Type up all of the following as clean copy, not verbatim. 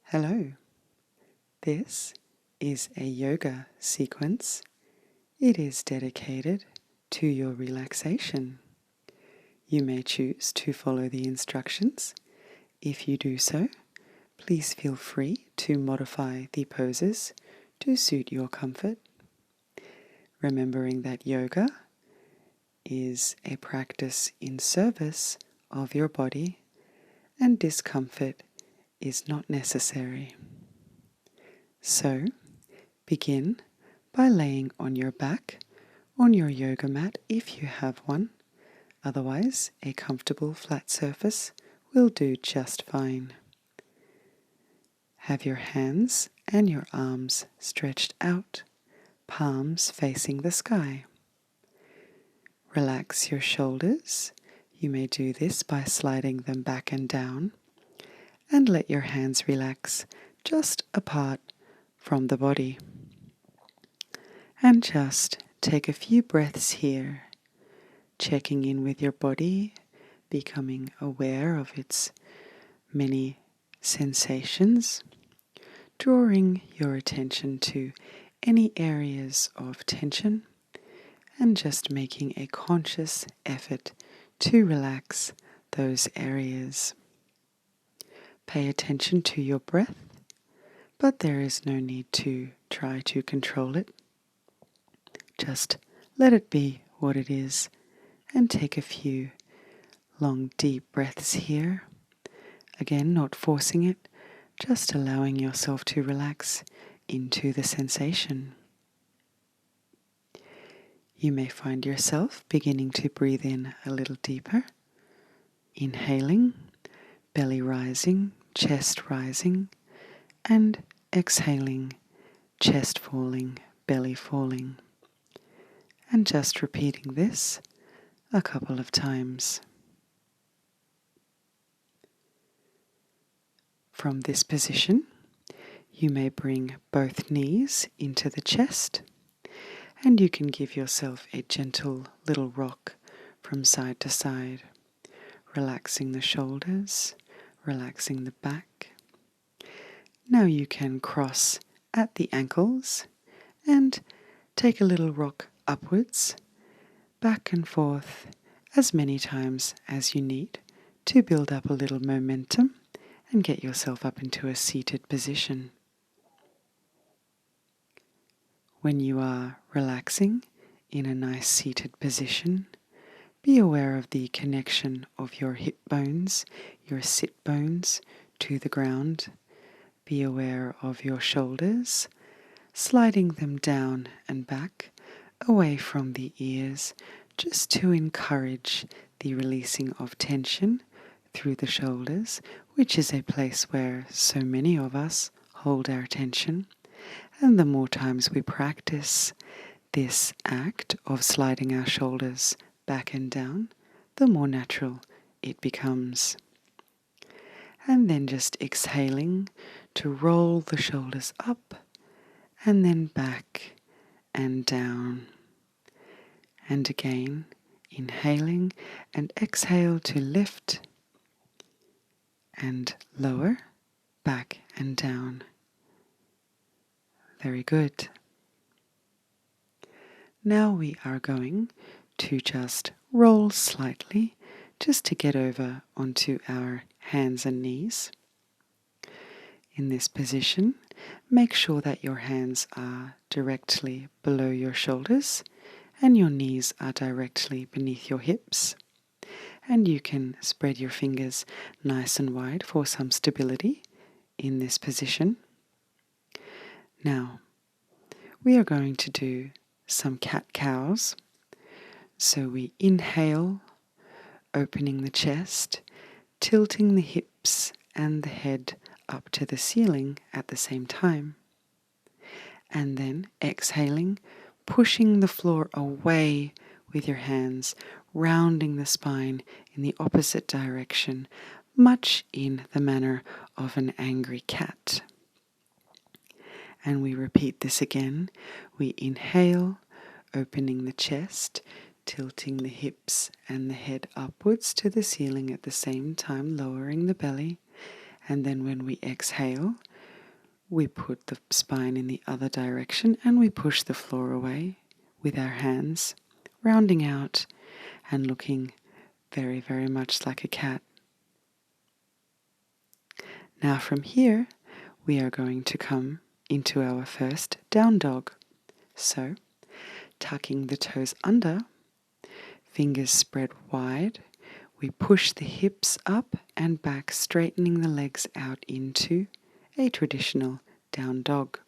Hello, this is a yoga sequence. It is dedicated to your relaxation. You may choose to follow the instructions. If you do so, please feel free to modify the poses to suit your comfort. Remembering that yoga is a practice in service of your body and discomfort is not necessary. So, begin by laying on your back on your yoga mat if you have one. Otherwise, a comfortable flat surface will do just fine. Have your hands and your arms stretched out, palms facing the sky. Relax your shoulders. You may do this by sliding them back and down, and let your hands relax just apart from the body. And just take a few breaths here, checking in with your body, becoming aware of its many sensations, drawing your attention to any areas of tension, and just making a conscious effort to relax those areas. Pay attention to your breath, but there is no need to try to control it. Just let it be what it is and take a few long deep breaths here. Again, not forcing it, just allowing yourself to relax into the sensation. You may find yourself beginning to breathe in a little deeper, inhaling, belly rising, chest rising, and exhaling, chest falling, belly falling. And just repeating this a couple of times. From this position, you may bring both knees into the chest, and you can give yourself a gentle little rock from side to side, relaxing the shoulders, relaxing the back. Now you can cross at the ankles and take a little rock upwards, back and forth as many times as you need to build up a little momentum and get yourself up into a seated position. When you are relaxing in a nice seated position, be aware of the connection of your hip bones, your sit bones to the ground. Be aware of your shoulders, sliding them down and back, away from the ears, just to encourage the releasing of tension through the shoulders, which is a place where so many of us hold our tension. And the more times we practice this act of sliding our shoulders back and down, the more natural it becomes. And then just exhaling to roll the shoulders up and then back and down. And again, inhaling and exhale to lift and lower, back and down. Very good. Now we are going to just roll slightly, just to get over onto our hands and knees. In this position, make sure that your hands are directly below your shoulders and your knees are directly beneath your hips. And you can spread your fingers nice and wide for some stability in this position. Now, we are going to do some cat-cows. So we inhale, opening the chest, tilting the hips and the head up to the ceiling at the same time. And then exhaling, pushing the floor away with your hands, rounding the spine in the opposite direction, much in the manner of an angry cat. And we repeat this again. We inhale, opening the chest, tilting the hips and the head upwards to the ceiling at the same time, lowering the belly. And then when we exhale, we put the spine in the other direction and we push the floor away with our hands, rounding out and looking very, very much like a cat. Now from here, we are going to come into our first down dog. So, tucking the toes under, fingers spread wide, we push the hips up and back, straightening the legs out into a traditional down dog.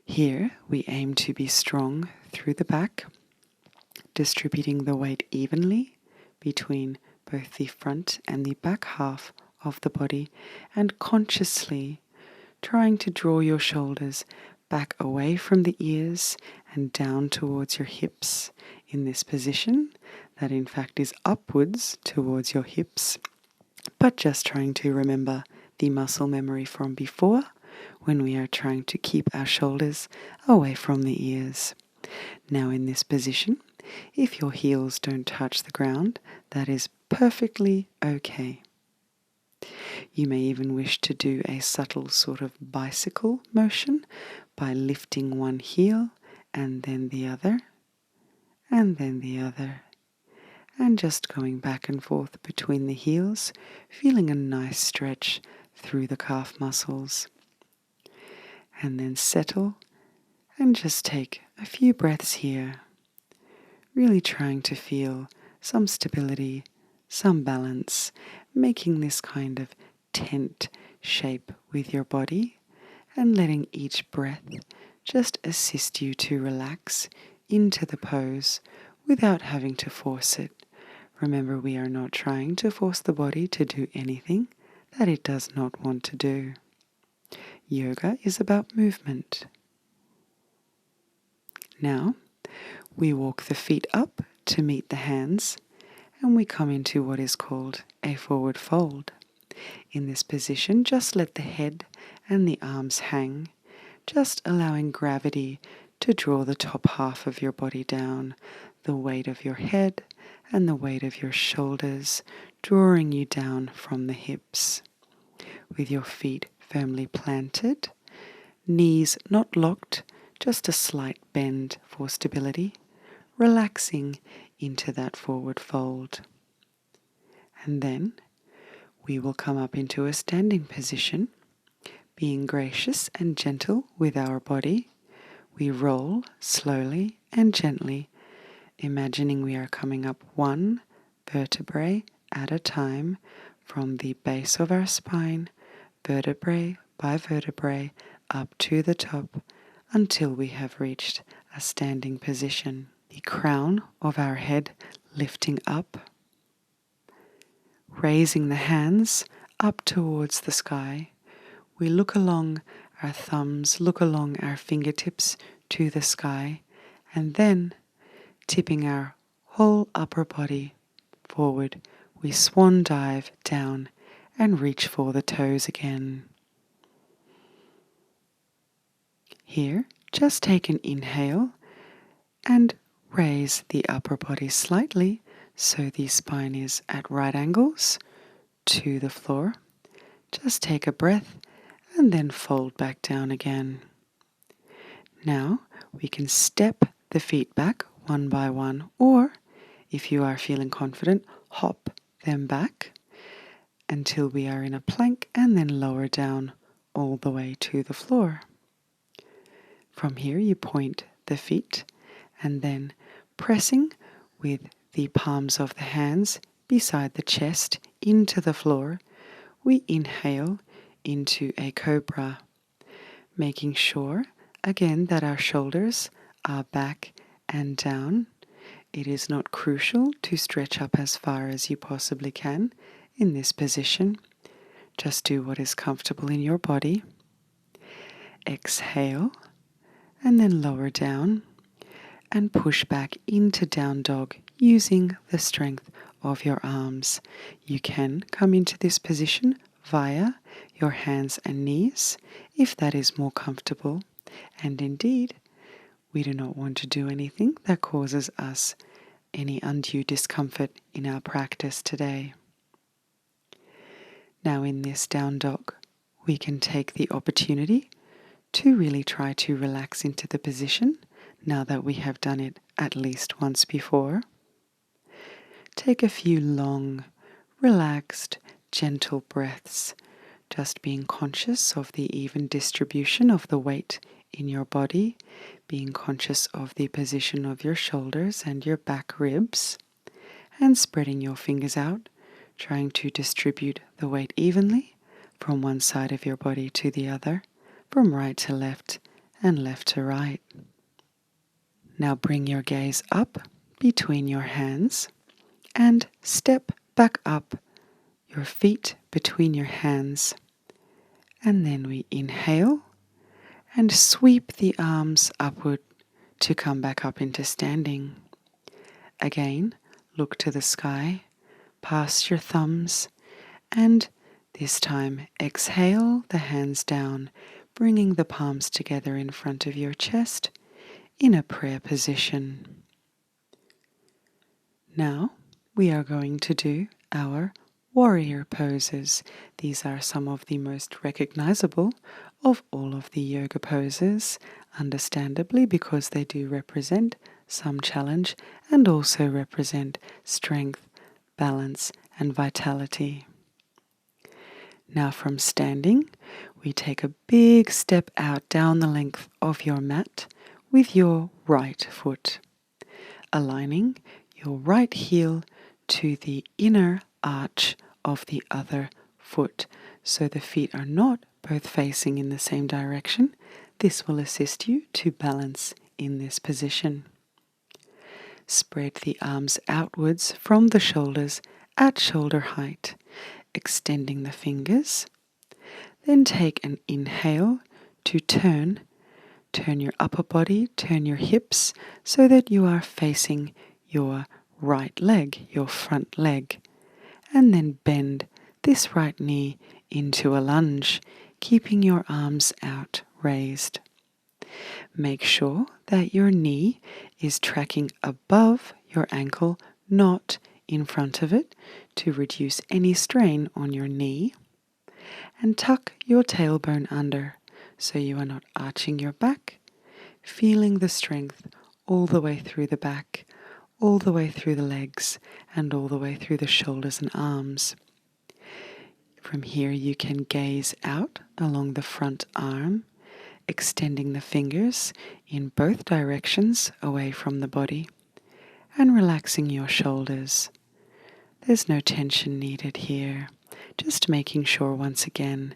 Here we aim to be strong through the back, distributing the weight evenly between both the front and the back half of the body, and consciously trying to draw your shoulders back away from the ears and down towards your hips in this position that in fact is upwards towards your hips, but just trying to remember the muscle memory from before when we are trying to keep our shoulders away from the ears. Now in this position, if your heels don't touch the ground, that is perfectly okay. You may even wish to do a subtle sort of bicycle motion by lifting one heel and then the other, and then the other, and just going back and forth between the heels, feeling a nice stretch through the calf muscles. And then settle and just take a few breaths here, really trying to feel some stability, some balance, making this kind of tent shape with your body and letting each breath just assist you to relax into the pose without having to force it. Remember, we are not trying to force the body to do anything that it does not want to do. Yoga is about movement. Now, we walk the feet up to meet the hands and we come into what is called a forward fold. In this position, just let the head and the arms hang, just allowing gravity to draw the top half of your body down, the weight of your head and the weight of your shoulders drawing you down from the hips. With your feet firmly planted, knees not locked, just a slight bend for stability, relaxing into that forward fold. And then we will come up into a standing position, being gracious and gentle with our body. We roll slowly and gently, imagining we are coming up one vertebrae at a time from the base of our spine, vertebrae by vertebrae, up to the top until we have reached a standing position. The crown of our head lifting up, raising the hands up towards the sky. We look along our thumbs, look along our fingertips to the sky, and then tipping our whole upper body forward, we swan dive down and reach for the toes again. Here, just take an inhale and raise the upper body slightly so the spine is at right angles to the floor. Just take a breath and then fold back down again. Now we can step the feet back one by one, or if you are feeling confident, hop them back until we are in a plank and then lower down all the way to the floor. From here you point the feet and then pressing with the palms of the hands beside the chest into the floor, we inhale into a cobra, making sure again that our shoulders are back and down. It is not crucial to stretch up as far as you possibly can in this position. Just do what is comfortable in your body. Exhale and then lower down and push back into down dog using the strength of your arms. You can come into this position via your hands and knees if that is more comfortable. And indeed, we do not want to do anything that causes us any undue discomfort in our practice today. Now in this down dog, we can take the opportunity to really try to relax into the position now that we have done it at least once before. Take a few long, relaxed, gentle breaths, just being conscious of the even distribution of the weight in your body, being conscious of the position of your shoulders and your back ribs, and spreading your fingers out, trying to distribute the weight evenly from one side of your body to the other, from right to left and left to right. Now bring your gaze up between your hands and step back up, your feet between your hands. And then we inhale and sweep the arms upward to come back up into standing. Again, look to the sky, past your thumbs, and this time exhale the hands down, bringing the palms together in front of your chest in a prayer position. Now we are going to do our warrior poses. These are some of the most recognizable of all of the yoga poses, understandably, because they do represent some challenge and also represent strength, balance, and vitality. Now from standing, we take a big step out down the length of your mat with your right foot, aligning your right heel to the inner arch of the other foot, so the feet are not both facing in the same direction. This will assist you to balance in this position. Spread the arms outwards from the shoulders at shoulder height, extending the fingers. Then take an inhale to turn your upper body, turn your hips so that you are facing your right leg, your front leg. And then bend this right knee into a lunge, keeping your arms out raised. Make sure that your knee is tracking above your ankle, not in front of it, to reduce any strain on your knee. And tuck your tailbone under so you are not arching your back, feeling the strength all the way through the back, all the way through the legs, and all the way through the shoulders and arms. From here you can gaze out along the front arm, extending the fingers in both directions away from the body, and relaxing your shoulders. There's no tension needed here, just making sure once again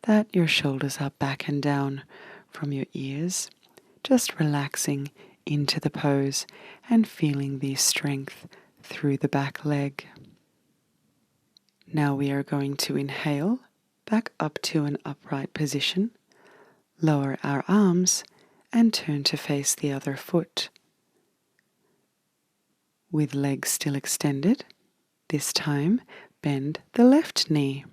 that your shoulders are back and down from your ears, just relaxing into the pose and feeling the strength through the back leg. Now we are going to inhale back up to an upright position, lower our arms, and turn to face the other foot. With legs still extended, this time bend the left knee,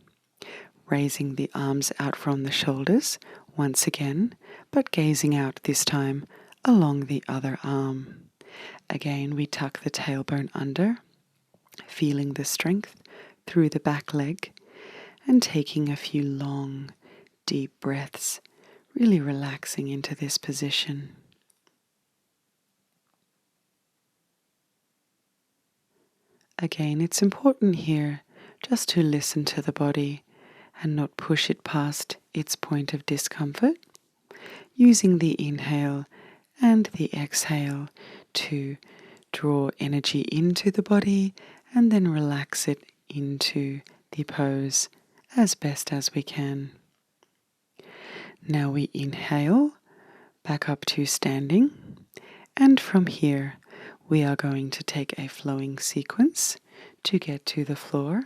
raising the arms out from the shoulders once again, but gazing out this time along the other arm. Again, we tuck the tailbone under, feeling the strength through the back leg, and taking a few long, deep breaths, really relaxing into this position. Again, it's important here just to listen to the body and not push it past its point of discomfort, using the inhale and the exhale to draw energy into the body and then relax it into the pose as best as we can. Now we inhale back up to standing, and from here we are going to take a flowing sequence to get to the floor.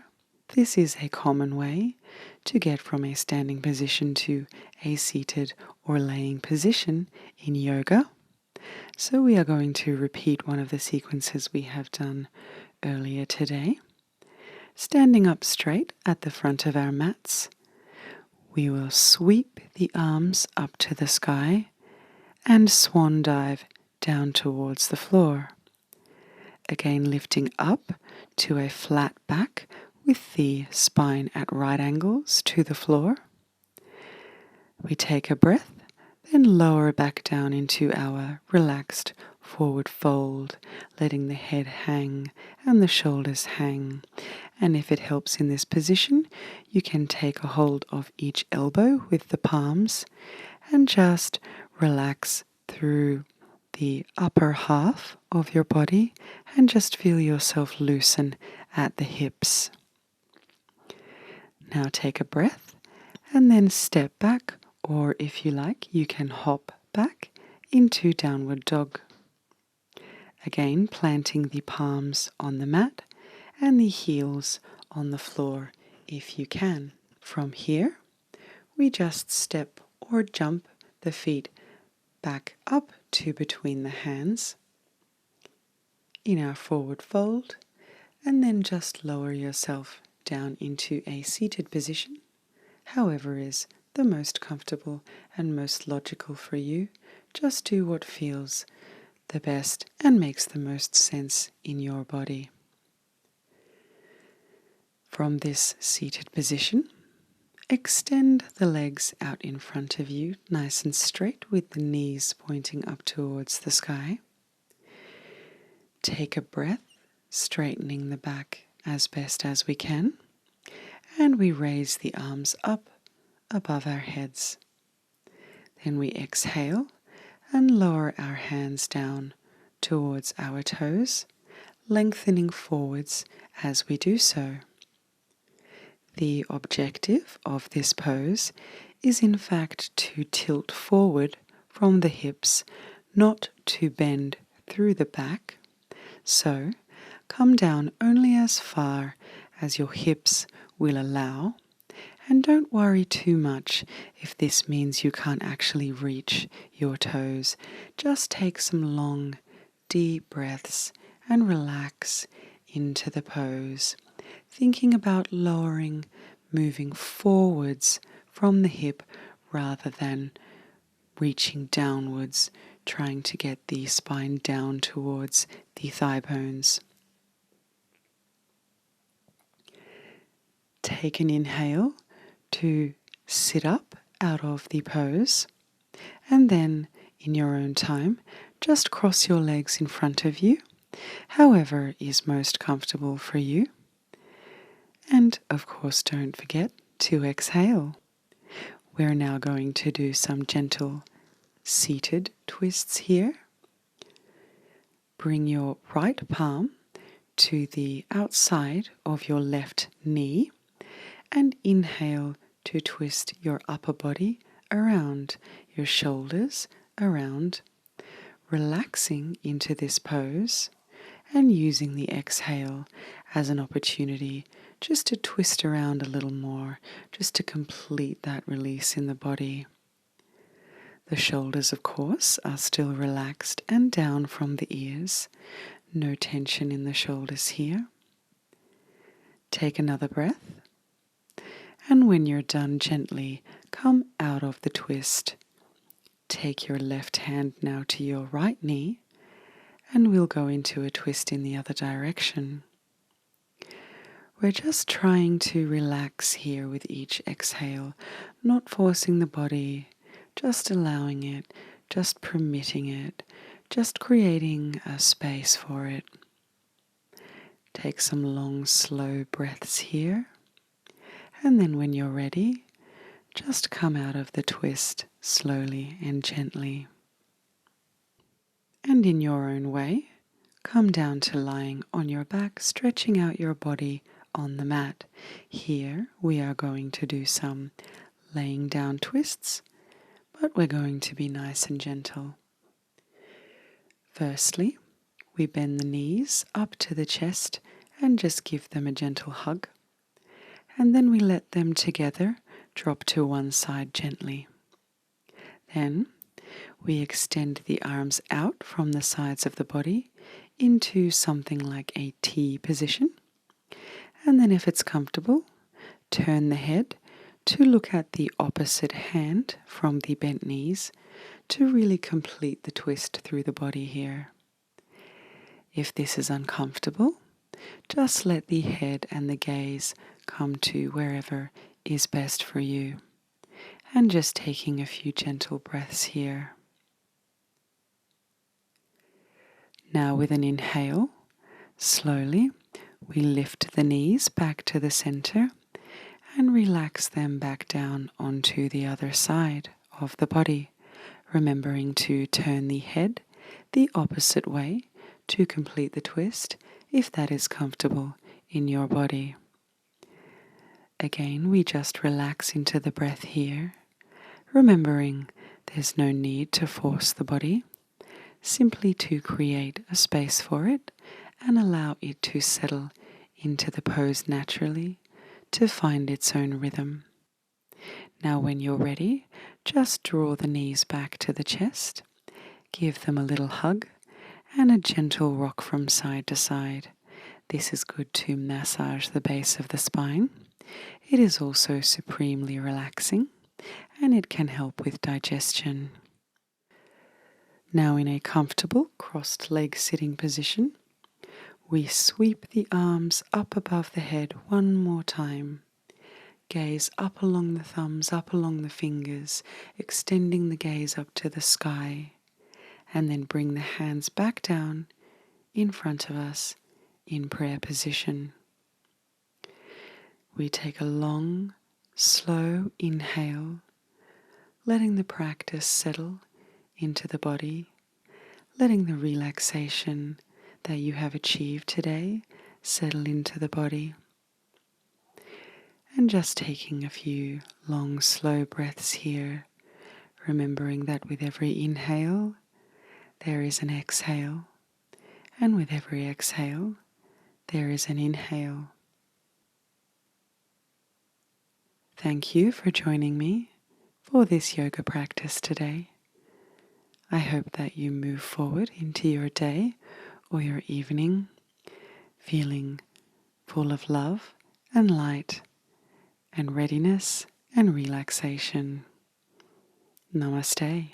This is a common way to get from a standing position to a seated or laying position in yoga. So we are going to repeat one of the sequences we have done earlier today. Standing up straight at the front of our mats, we will sweep the arms up to the sky and swan dive down towards the floor. Again, lifting up to a flat back with the spine at right angles to the floor. We take a breath, then lower back down into our relaxed forward fold, letting the head hang and the shoulders hang. And if it helps in this position, you can take a hold of each elbow with the palms and just relax through the upper half of your body and just feel yourself loosen at the hips. Now take a breath and then step back, or if you like, you can hop back into downward dog. Again, planting the palms on the mat and the heels on the floor if you can. From here, we just step or jump the feet back up to between the hands in our forward fold, and then just lower yourself down into a seated position, however is the most comfortable and most logical for you. Just do what feels the best and makes the most sense in your body. From this seated position, extend the legs out in front of you, nice and straight with the knees pointing up towards the sky. Take a breath, straightening the back as best as we can, and we raise the arms up above our heads. Then we exhale and lower our hands down towards our toes, lengthening forwards as we do so. The objective of this pose is in fact to tilt forward from the hips, not to bend through the back. So come down only as far as your hips will allow, and don't worry too much if this means you can't actually reach your toes. Just take some long, deep breaths and relax into the pose, thinking about lowering, moving forwards from the hip rather than reaching downwards, trying to get the spine down towards the thigh bones. Take an inhale to sit up out of the pose, and then in your own time just cross your legs in front of you, however is most comfortable for you. And of course, don't forget to exhale. We're now going to do some gentle seated twists here. Bring your right palm to the outside of your left knee and inhale to twist your upper body around, your shoulders around, relaxing into this pose and using the exhale as an opportunity just to twist around a little more, just to complete that release in the body. The shoulders, of course, are still relaxed and down from the ears. No tension in the shoulders here. Take another breath. And when you're done, gently come out of the twist. Take your left hand now to your right knee, and we'll go into a twist in the other direction. We're just trying to relax here with each exhale, not forcing the body, just allowing it, just permitting it, just creating a space for it. Take some long, slow breaths here. And then when you're ready, just come out of the twist slowly and gently. And in your own way, come down to lying on your back, stretching out your body on the mat. Here we are going to do some laying down twists, but we're going to be nice and gentle. Firstly, we bend the knees up to the chest and just give them a gentle hug. And then we let them together drop to one side gently. Then we extend the arms out from the sides of the body into something like a T position. And then if it's comfortable, turn the head to look at the opposite hand from the bent knees to really complete the twist through the body here. If this is uncomfortable, just let the head and the gaze come to wherever is best for you. and just taking a few gentle breaths here. Now with an inhale, slowly we lift the knees back to the center and relax them back down onto the other side of the body, remembering to turn the head the opposite way to complete the twist if that is comfortable in your body. Again, we just relax into the breath here, remembering there's no need to force the body, simply to create a space for it and allow it to settle into the pose naturally to find its own rhythm. Now when you're ready, just draw the knees back to the chest, give them a little hug and a gentle rock from side to side. This is good to massage the base of the spine. It is also supremely relaxing and it can help with digestion. Now in a comfortable crossed leg sitting position, we sweep the arms up above the head one more time. Gaze up along the thumbs, up along the fingers, extending the gaze up to the sky, and then bring the hands back down in front of us in prayer position. We take a long, slow inhale, letting the practice settle into the body, letting the relaxation that you have achieved today settle into the body. And just taking a few long, slow breaths here, remembering that with every inhale, there is an exhale, and with every exhale, there is an inhale. Thank you for joining me for this yoga practice today. I hope that you move forward into your day or your evening, feeling full of love and light and readiness and relaxation. Namaste.